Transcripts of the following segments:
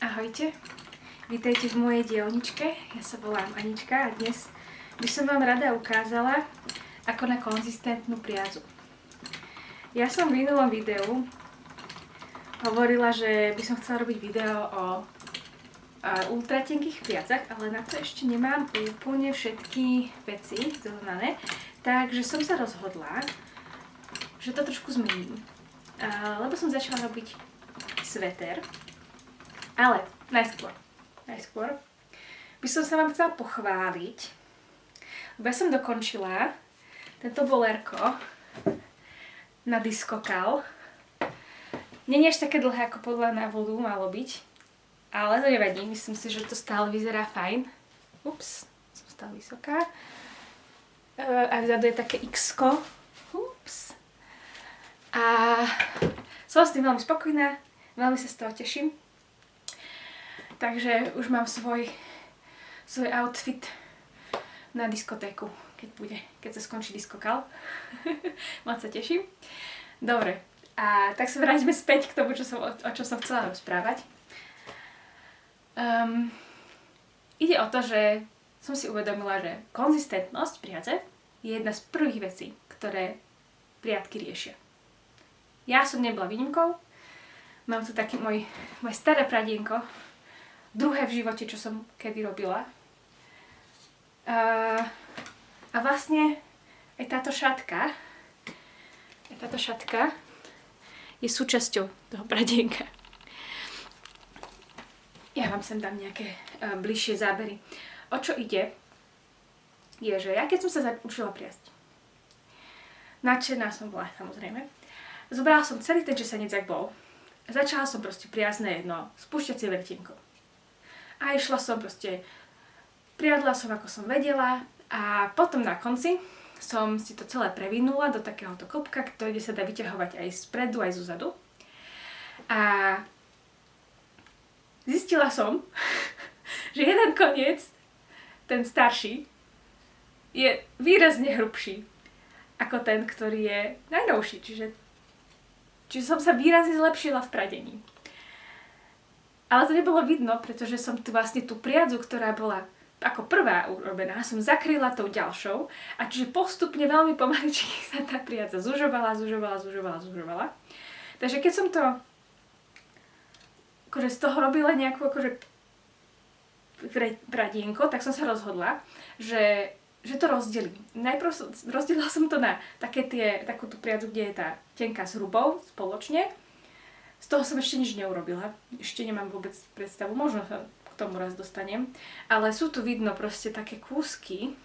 Ahojte, vítajte v mojej dielničke, ja sa volám Anička a dnes by som vám rada ukázala, ako na konzistentnú priadzu. Ja som v minulom videu hovorila, že by som chcela robiť video o ultratenkých priadzach, ale na to ešte nemám úplne všetky veci zohnané, takže som sa rozhodla, že to trošku zmením, lebo som začala robiť sveter. Ale najskôr by som sa vám chcela pochváliť, lebo ja som dokončila tento bolérko na diskokal. Nie je až také dlhé, ako podľa návodu malo byť, ale to nevadí, myslím si, že to stále vyzerá fajn. Ups, som stále vysoká. A vzadu je také X-ko. Ups. A som s tým veľmi spokojná, veľmi sa z toho teším. Takže už mám svoj outfit na diskotéku, keď sa skončí diskokal. Moc sa teším. Dobre, a tak sa vráťme späť k tomu, o čom som chcela rozprávať. Ide o to, že som si uvedomila, že konzistentnosť priadze je jedna z prvých vecí, ktoré priadky riešia. Ja som nebola výnimkou. Mám tu taký moje staré pradienko, druhé v živote, čo som kedy robila. A vlastne aj táto šatka je súčasťou toho pradienka. Ja vám sem dám nejaké bližšie zábery. O čo ide, je, že ja keď som sa učila priasť, nadšená som bola, samozrejme, zobrala som celý ten česanec, ak bol, a začala som proste priasť na jedno spúšťacie vrtienko. A išla som proste, priadla som ako som vedela a potom na konci som si to celé previnula do takéhoto klopka, kde sa dá vyťahovať aj spredu, aj zozadu. A zistila som, že jeden koniec, ten starší, je výrazne hrubší ako ten, ktorý je najnovší. Čiže som sa výrazne zlepšila v pradení. Ale to nebolo vidno, pretože som tu vlastne tú priadzu, ktorá bola ako prvá urobená, som zakryla tou ďalšou a čiže postupne veľmi pomaličky sa tá priadza zužovala. Takže keď som to z toho robila nejakú pradienko, tak som sa rozhodla, že to rozdelím. Najprv rozdelila som to na takú tú priadzu, kde je tá tenká s hrubou spoločne. Z toho som ešte nič neurobila. Ešte nemám vôbec predstavu, možno sa k tomu raz dostanem. Ale sú tu vidno proste také kúsky.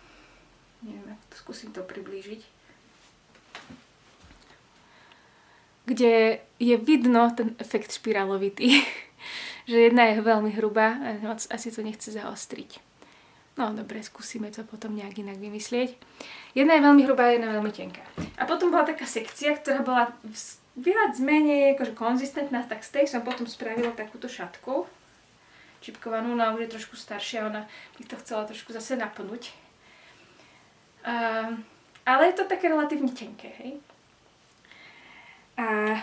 Neviem, skúsim to priblížiť. Kde je vidno ten efekt špirálovitý. Že jedna je veľmi hrubá a asi to nechce zaostriť. No dobre, skúsime to potom nejak inak vymyslieť. Jedna je veľmi hrubá, jedna je veľmi tenká. A potom bola taká sekcia, ktorá bola viac menej konzistentná, tak z tej som potom spravila takúto šatku. Čipkovanú, ona už je trošku staršia, ona by to chcela trošku zase napnúť. Ale je to také relatívne tenké, hej. A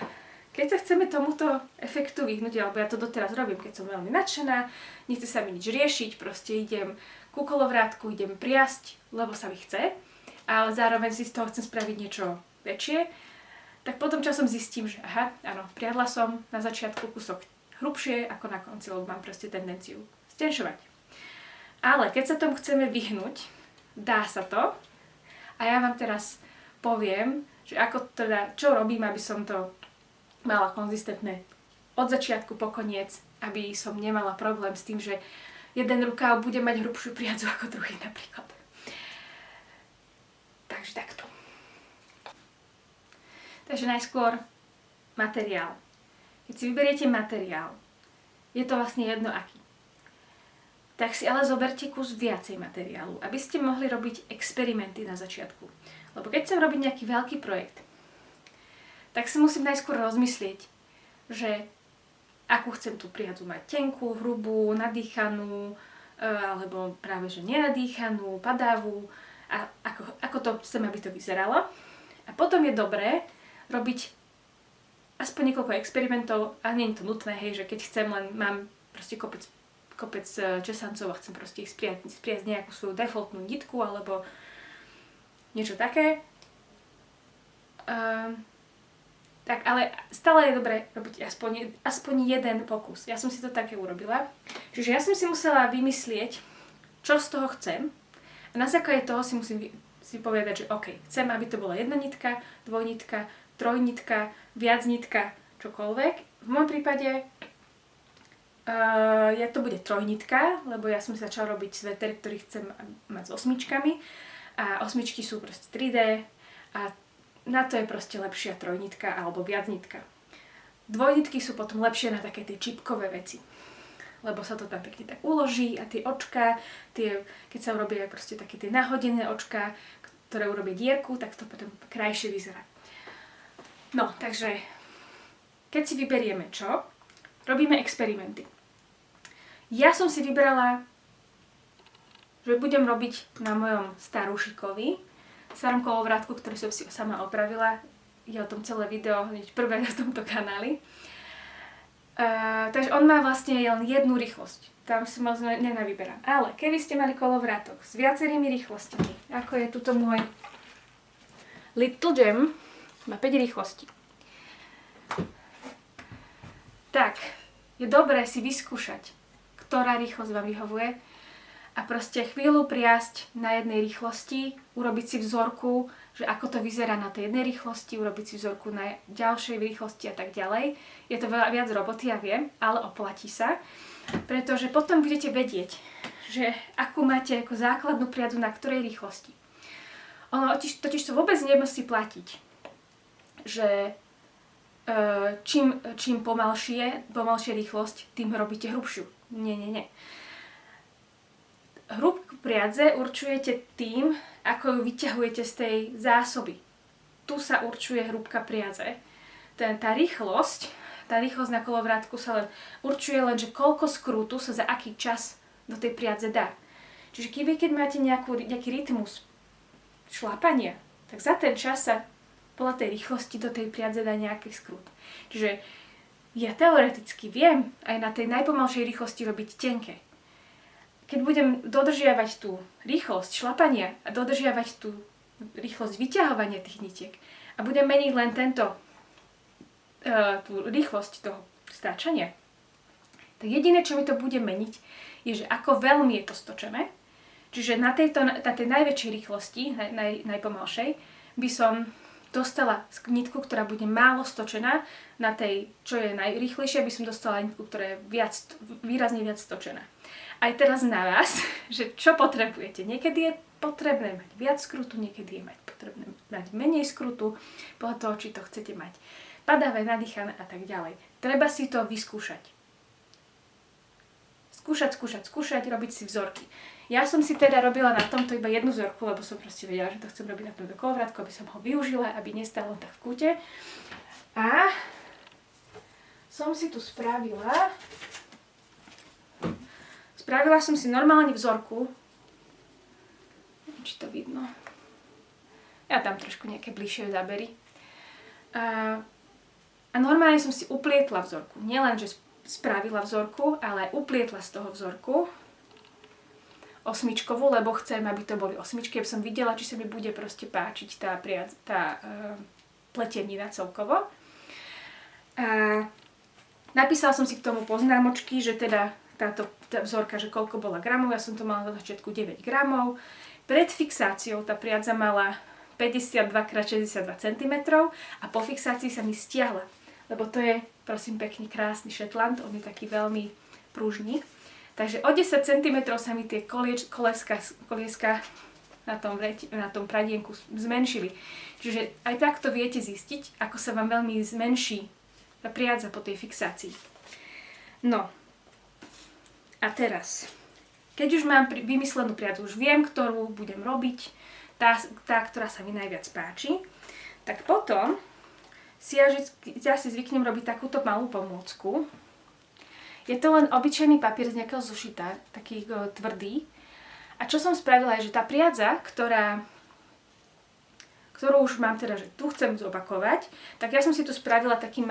keď sa chceme tomuto efektu vyhnúť, alebo ja to doteraz robím, keď som veľmi nadšená, nechce sa mi nič riešiť, proste idem ku kolovrátku, idem priasť, lebo sa mi chce, ale zároveň si z toho chcem spraviť niečo väčšie, tak potom časom zistím, že áno, priadla som na začiatku kúsok hrubšie ako na konci, lebo mám proste tendenciu stenšovať. Ale keď sa tomu chceme vyhnúť, dá sa to a ja vám teraz poviem, že čo robím, aby som to mala konzistentné od začiatku po koniec, aby som nemala problém s tým, že jeden rukáv bude mať hrubšiu priadzu ako druhý napríklad. Takže takto. Takže najskôr materiál. Keď si vyberiete materiál, je to vlastne jedno aký. Tak si ale zoberte kus viacej materiálu, aby ste mohli robiť experimenty na začiatku. Lebo keď chcem robiť nejaký veľký projekt, tak si musím najskôr rozmyslieť, že akú chcem tú priadzu mať, tenkú, hrubú, nadýchanú, alebo práve že nenadýchanú, padavú, a ako to chcem, aby to vyzeralo. A potom je dobré robiť aspoň niekoľko experimentov, a nie je to nutné, hej, že keď chcem, len mám proste kopec česancov a chcem proste ich spriať nejakú svoju defaultnú nitku alebo niečo také. Tak, ale stále je dobré robiť aspoň jeden pokus. Ja som si to také urobila. Čiže ja som si musela vymyslieť, čo z toho chcem. A na základe toho si musím si povedať, že OK, chcem, aby to bola jedna nitka, dvojnitka, trojnitka, viacnitka, čokoľvek. V môjom prípade to bude trojnitka, lebo ja som si začala robiť sveter, ktorý chcem mať s osmičkami. A osmičky sú proste 3D a na to je proste lepšia trojnitka alebo viacnitka. Dvojnitky sú potom lepšie na také tie čipkové veci. Lebo sa to tam pekne tak uloží a tie očka, keď sa urobia proste také tie nahodené očka, ktoré urobia dierku, tak to potom krajšie vyzerá. No, takže keď si vyberieme čo, robíme experimenty. Ja som si vybrala, že budem robiť na mojom starúšikovi, starom kolovrátku, ktorý som si sama opravila. Je o tom celé video, hneď prvé na tomto kanáli. Takže on má vlastne len jednu rýchlosť. Tam si moc nenavyberám. Ale keby ste mali kolovrátok s viacerými rýchlosťami, ako je tuto môj Little Gem, má 5 rýchlostí. Tak, je dobré si vyskúšať, ktorá rýchlosť vám vyhovuje a proste chvíľu priasť na jednej rýchlosti, urobiť si vzorku, že ako to vyzerá na tej jednej rýchlosti, urobiť si vzorku na ďalšej rýchlosti a tak ďalej. Je to veľa viac roboty, ja viem, ale oplatí sa, pretože potom budete vedieť, že akú máte ako základnú priadzu na ktorej rýchlosti. Ono totiž to vôbec nemusí platiť, že čím pomalšia rýchlosť, tým robíte hrubšiu. Nie. Hrúbku priadze určujete tým, ako ju vyťahujete z tej zásoby. Tu sa určuje hrúbka priadze. Tá rýchlosť na kolovrátku sa len určuje len, že koľko skrútu sa za aký čas do tej priadze dá. Čiže keď máte nejaký rytmus šlapania, tak za ten čas sa podľa tej rýchlosti do tej priadze dá nejaký skrút. Čiže ja teoreticky viem aj na tej najpomalšej rýchlosti robiť tenké. Keď budem dodržiavať tú rýchlosť šlapania a dodržiavať tú rýchlosť vyťahovania tých nitiek a budem meniť len tú rýchlosť toho stáčania, tak jediné, čo mi to bude meniť, je, že ako veľmi je to stočené. Čiže na tej najväčšej rýchlosti, najpomalšej, by som dostala nitku, ktorá bude málo stočená. Na tej, čo je najrýchlejšia, by som dostala nitku, ktorá je výrazne viac stočená. Aj teraz na vás, že čo potrebujete. Niekedy je potrebné mať viac skrutu, niekedy je potrebné mať menej skrutu, podľa toho, či to chcete mať padavé, nadýchané a tak ďalej. Treba si to vyskúšať. Skúšať, robiť si vzorky. Ja som si teda robila na tomto iba jednu vzorku, lebo som proste vedela, že to chcem robiť na tomto kolovrátku, aby som ho využila, aby nestal len tak v kúte. A som si tu spravila som si normálne vzorku. Neviem, či to vidno. Ja tam trošku nejaké bližšie zábery. A normálne som si uplietla vzorku. Nielen, že spravila vzorku, ale uplietla z toho vzorku osmičkovú, lebo chcem, aby to boli osmičky, aby som videla, či sa mi bude proste páčiť tá pletenina celkovo. Napísala som si k tomu poznámočky, že teda tá vzorka, že koľko bola gramov, ja som to mala na začiatku 9 gramov. Pred fixáciou tá priadza mala 52x62 cm a po fixácii sa mi stiahla, lebo to je, prosím pekne, krásny Shetland, on je taký veľmi pružný. Takže o 10 cm sa mi tie kolieska na tom pradienku zmenšili. Čiže aj takto viete zistiť, ako sa vám veľmi zmenší tá priadza po tej fixácii. No. A teraz, keď už mám vymyslenú priadzu, už viem, ktorú budem robiť, tá, ktorá sa mi najviac páči, tak potom ja si zvyknem robiť takúto malú pomôcku. Je to len obyčajný papier z nejakého zošita, taký tvrdý. A čo som spravila je, že tá priadza, ktorú už mám teda, že tu chcem zopakovať, tak ja som si tu spravila takú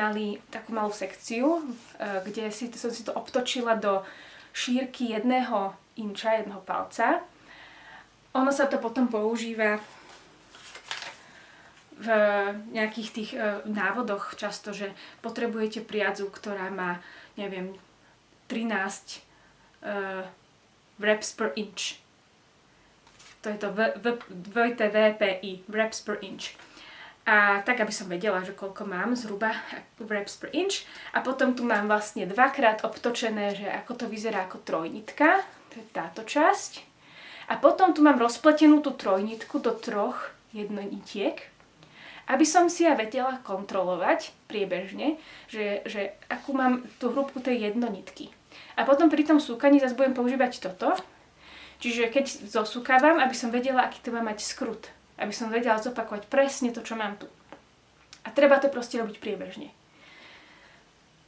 malú sekciu, kde som si to obtočila do šírky 1 inča, 1 palca. Ono sa to potom používa v nejakých tých návodoch často, že potrebujete priadzu, ktorá má, neviem, 13 wraps per inch. To je to VPI, wraps per inch. A tak, aby som vedela, že koľko mám zhruba wraps per inch. A potom tu mám vlastne dvakrát obtočené, že ako to vyzerá ako trojnitka. To je táto časť. A potom tu mám rozpletenú tú trojnitku do 3 jednonitiek, aby som si ja vedela kontrolovať priebežne, že akú mám tú hrúbku tej jednonitky. A potom pri tom súkaní zase budem používať toto. Čiže keď zosúkavam, aby som vedela, aký to má mať skrut. Aby som vedela zopakovať presne to, čo mám tu. A treba to proste robiť priebežne.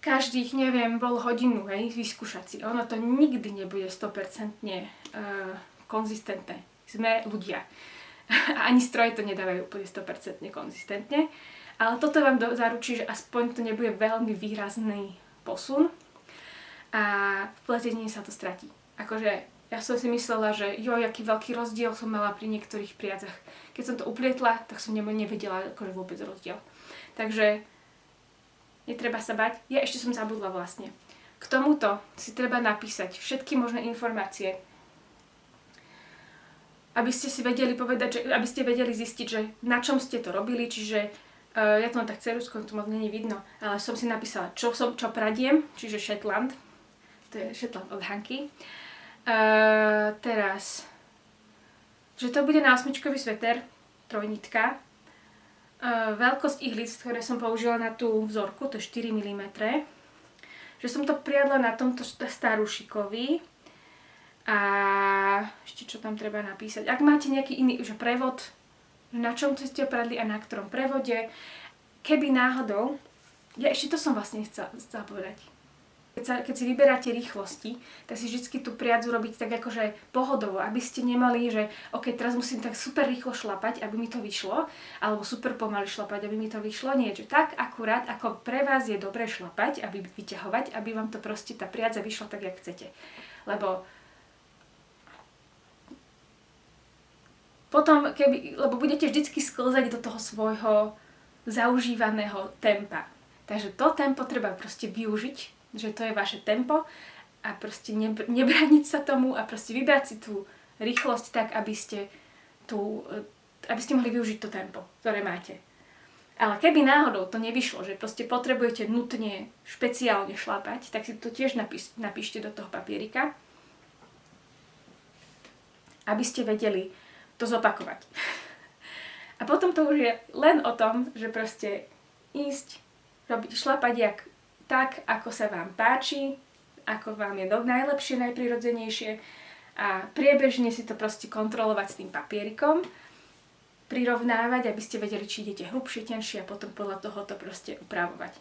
Každých, neviem, pol hodinu, vyskúšať si. Ono to nikdy nebude 100% konzistentné. Sme ľudia. A ani stroje to nedávajú úplne 100% konzistentne. Ale toto vám zaručí, že aspoň to nebude veľmi výrazný posun. A v pletení sa to stratí. Akože ja som si myslela, že aký veľký rozdiel som mala pri niektorých priadzach. Keď som to uplietla, tak som nevedela akože vôbec rozdiel. Takže netreba sa bať. Ja ešte som zabudla vlastne. K tomuto si treba napísať všetky možné informácie, aby ste si vedeli povedať, aby ste vedeli zistiť, že na čom ste to robili, čiže ja to mám tak ceruzkou, to moc nie je vidno, ale som si napísala, čo pradiem, čiže Shetland, to je Shetland od Hanky. Teraz, že to bude na 8-čkový sveter, trojnitka. Veľkosť ihlic, ktoré som použila na tú vzorku, to je 4 mm. Že som to priadla na tomto starúšikovi. A ešte čo tam treba napísať. Ak máte nejaký iný prevod, na čom ste pradli a na ktorom prevode, keby náhodou, ja ešte to som vlastne chcela povedať. Keď si vyberáte rýchlosti, tak si vždy tú priadzu robiť tak akože pohodovo, aby ste nemali, že ok, teraz musím tak super rýchlo šlapať, aby mi to vyšlo, alebo super pomaly šlapať, aby mi to vyšlo. Nie, že tak akurát, ako pre vás je dobre šlapať, aby vyťahovať, aby vám to proste tá priadza vyšla tak, jak chcete. Lebo potom, lebo budete vždycky sklzať do toho svojho zaužívaného tempa. Takže to tempo treba proste využiť, že to je vaše tempo a proste nebrániť sa tomu a proste vybrať si tú rýchlosť tak, aby ste mohli využiť to tempo, ktoré máte. Ale keby náhodou to nevyšlo, že proste potrebujete nutne špeciálne šlapať, tak si to tiež napíšte do toho papierika, aby ste vedeli to zopakovať. A potom to už je len o tom, že proste ísť, šlapať tak, ako sa vám páči, ako vám je najlepšie, najprirodzenejšie a priebežne si to proste kontrolovať s tým papierikom, prirovnávať, aby ste vedeli, či idete hrubšie, tenšie a potom podľa toho to proste upravovať.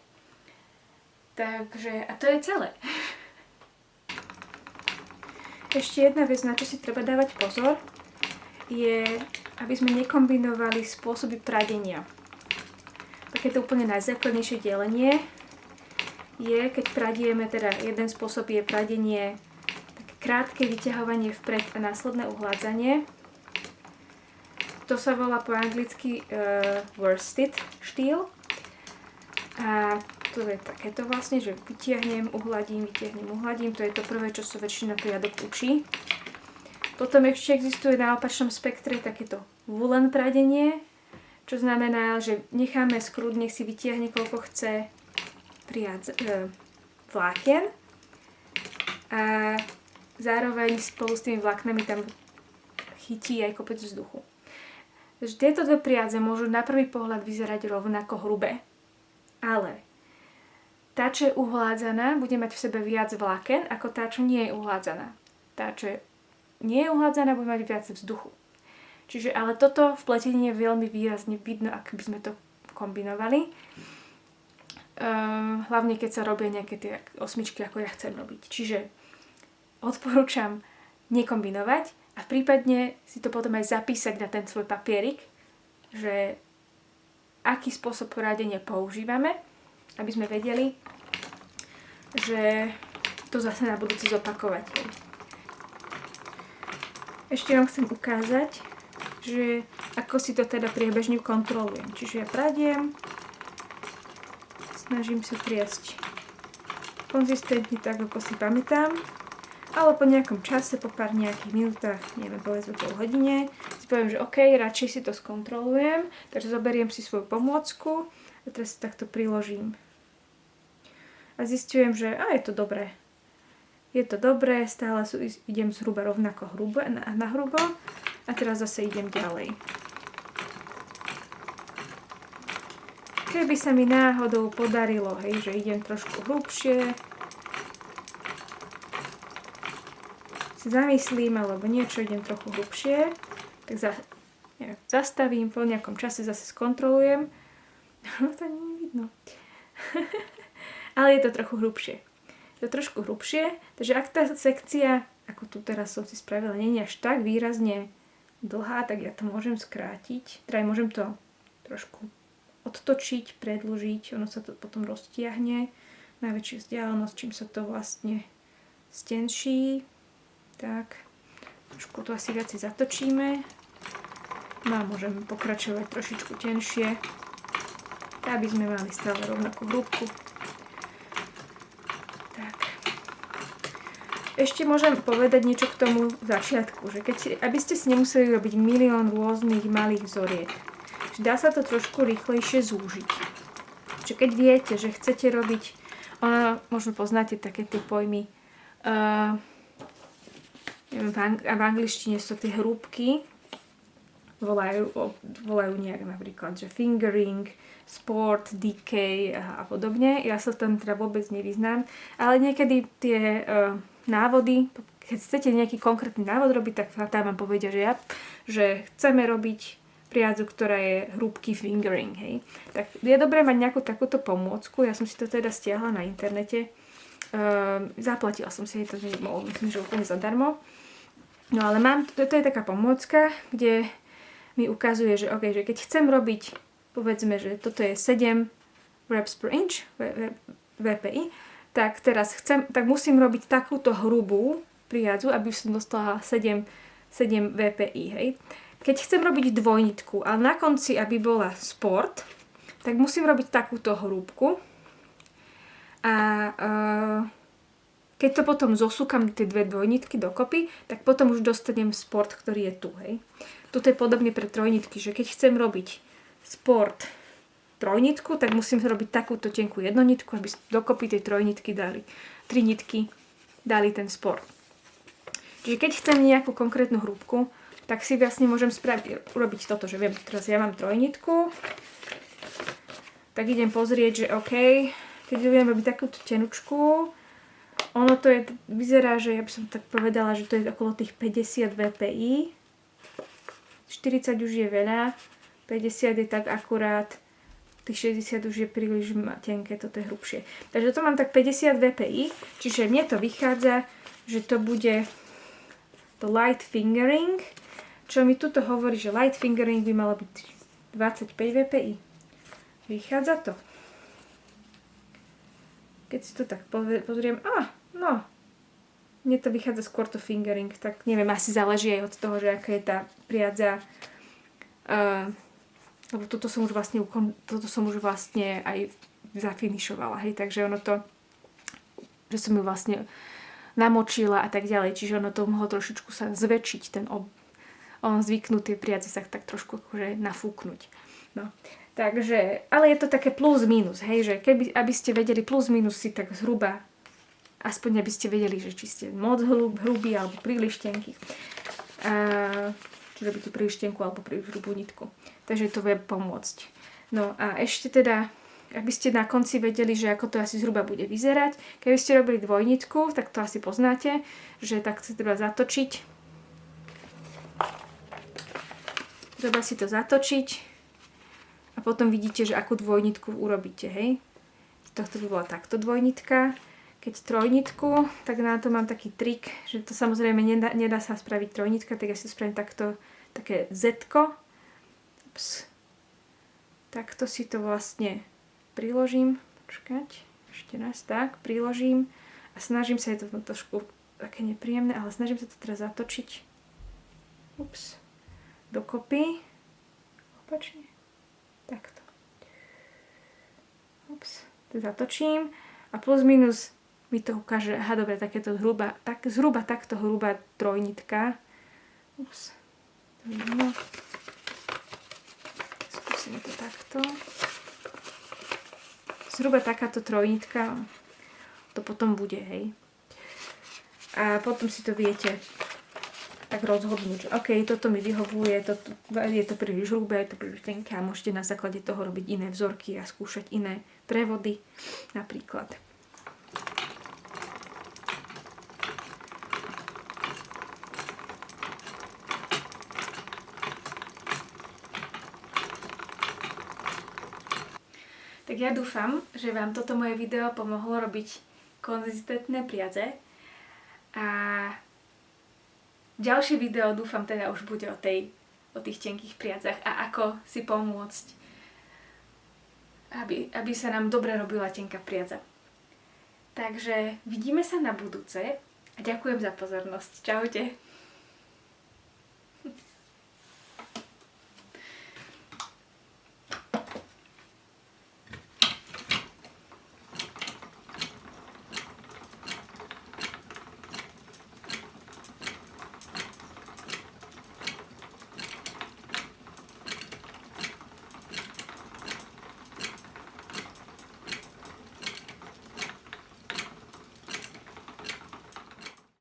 Takže, a to je celé. Ešte jedna vec, na čo si treba dávať pozor, je, aby sme nekombinovali spôsoby pradenia. Takéto úplne najzákladnejšie delenie je, keď pradieme, teda jeden spôsob je pradenie, také krátke vyťahovanie vpred a následné uhládzanie. To sa volá po anglicky worsted štýl. A to je takéto vlastne, že vytiahnem, uhladím. To je to prvé, čo sa väčšina priadok učí. Potom ešte existuje na opačnom spektre takéto woolen pradenie, čo znamená, že necháme skrút, nech si vytiahne koľko chce vlákien a zároveň spolu s tými vláknami tam chytí aj kopec vzduchu. Takže tieto dve priadze môžu na prvý pohľad vyzerať rovnako hrubé, ale tá, čo je uhládzaná, bude mať v sebe viac vláken ako tá, čo nie je uhládzaná. Tá, čo nie je uhládzaná, bude mať viac vzduchu. Čiže, ale toto v pletení je veľmi výrazne vidno, ak by sme to kombinovali. Hlavne keď sa robia nejaké tie osmičky, ako ja chcem robiť. Čiže odporúčam nekombinovať a prípadne si to potom aj zapísať na ten svoj papierik, že aký spôsob poradenia používame, aby sme vedeli, že to zase na budúce zopakovať. Ešte vám chcem ukázať, že ako si to teda priebežne kontrolujem. Čiže ja pradiem, snažím sa priesť konzistentne tak, ako si pamätám, ale po nejakom čase, po pár nejakých minútach, neviem, povedzme pol hodine, si poviem, že OK, radšej si to skontrolujem, takže zoberiem si svoju pomôcku a teraz si takto priložím. A zistujem, že je to dobré. Je to dobré, stále idem zhruba rovnako na hrubo a teraz zase idem ďalej. Keby sa mi náhodou podarilo, hej, že idem trošku hlubšie, si zamyslím, alebo niečo idem trochu hlubšie, tak zastavím, po nejakom čase zase skontrolujem. No to nie je vidno. Ale je to trochu hrubšie. Je to trošku hrubšie, takže ak tá sekcia, ako tu teraz som si spravila, nie je až tak výrazne dlhá, tak ja to môžem skrátiť. Teda môžem to trošku odtočiť, predĺžiť, ono sa to potom roztiahne na väčšiu vzdialenosť, čím sa to vlastne stenší. Tak, trošku to asi viac zatočíme. No a môžeme pokračovať trošičku tenšie, aby sme mali stále rovnakú hrúbku. Tak. Ešte môžem povedať niečo k tomu začiatku, že aby ste si nemuseli robiť milión rôznych malých vzoriek. Dá sa to trošku rýchlejšie zúžiť. Čiže keď viete, že chcete robiť, možno poznáte také tie pojmy, v angličtine sú tie hrúbky, volajú nejak napríklad, že fingering, sport, decay a podobne. Ja sa tam teda vôbec nevyznám, ale niekedy tie návody, keď chcete nejaký konkrétny návod robiť, tak tam vám povedia, že chceme robiť priadzu, ktorá je hrúbky fingering, hej. Tak je dobré mať nejakú takúto pomôcku, ja som si to teda stiahla na internete, zaplatila som si to, myslím, že úplne zadarmo. No ale toto je taká pomôcka, kde mi ukazuje, že, okay, že keď chcem robiť, povedzme, že toto je 7 reps per inch, VPI, tak teraz tak musím robiť takúto hrubú priadzu, aby som dostala 7 VPI, hej. Keď chcem robiť dvojnitku, ale na konci, aby bola sport, tak musím robiť takúto hrúbku. A keď to potom zosúkam tie dve dvojnitky dokopy, tak potom už dostanem sport, ktorý je tu. Hej. Toto je podobne pre trojnitky, že keď chcem robiť sport trojnitku, tak musím robiť takúto tenkú jednonitku, aby dokopy tej trojnitky dali, tri nitky dali ten sport. Čiže keď chcem nejakú konkrétnu hrúbku, tak si vlastne môžem urobiť toto, že viem, teraz ja mám trojnitku, tak idem pozrieť, že OK, keď budem robiť takúto tenučku, ono to vyzerá, že ja by som tak povedala, že to je okolo tých 50 VPI, 40 už je veľa, 50 je tak akurát, tých 60 už je príliš tenké, toto je hrubšie. Takže to mám tak 50 VPI, čiže mne to vychádza, že to bude to light fingering, čo mi tuto hovorí, že light fingering by malo byť 25 VPI. Vychádza to. Keď si to tak pozriem, no, mne to vychádza skôr to fingering, tak neviem, asi záleží aj od toho, že aká je tá priadza. Lebo toto som už vlastne aj zafinišovala, hej, takže ono to, že som ju vlastne namočila a tak ďalej, čiže ono to mohlo trošičku sa zväčšiť, on zvyknutý priadze sa tak trošku akože nafúknuť. No, takže, ale je to také plus minus, hej, že aby ste vedeli plus minus si tak zhruba, aspoň aby ste vedeli, že či ste moc hrubý alebo príliš tenký. Či robíte príliš tenkú alebo príliš hrubú nitku. Takže to vie pomôcť. No a ešte teda, aby ste na konci vedeli, že ako to asi zhruba bude vyzerať. Keby ste robili dvojnitku, tak to asi poznáte, že tak sa treba zatočiť. Treba si to zatočiť a potom vidíte, že akú dvojnitku urobíte, hej. Tohto by bola takto dvojnitka. Keď trojnitku, tak na to mám taký trik, že to samozrejme nedá sa spraviť trojnitka, tak ja si to spravím takto, také Z-ko. Takto si to vlastne priložím. Počkať, ešte raz tak, priložím a snažím sa, je to trošku také nepríjemné, ale snažím sa to teraz zatočiť. Ups. Dokopy. Opačne. Takto. Ups. To zatočím a plus minus mi to ukáže, aha, dobre, takéto zhruba takto hrubá trojnitka. Ups. To vidno. Skúsime to takto. Zhruba takáto trojnitka to potom bude, hej. A potom si to viete tak rozhodnúť, že OK, toto mi vyhovuje, je to príliš hrubé, je to príliš tenké a môžete na základe toho robiť iné vzorky a skúšať iné prevody napríklad. Tak ja dúfam, že vám toto moje video pomohlo robiť konzistentné priadze a ďalšie video dúfam teda už bude o tých tenkých priadzach a ako si pomôcť, aby sa nám dobre robila tenká priadza. Takže vidíme sa na budúce a ďakujem za pozornosť. Čaute.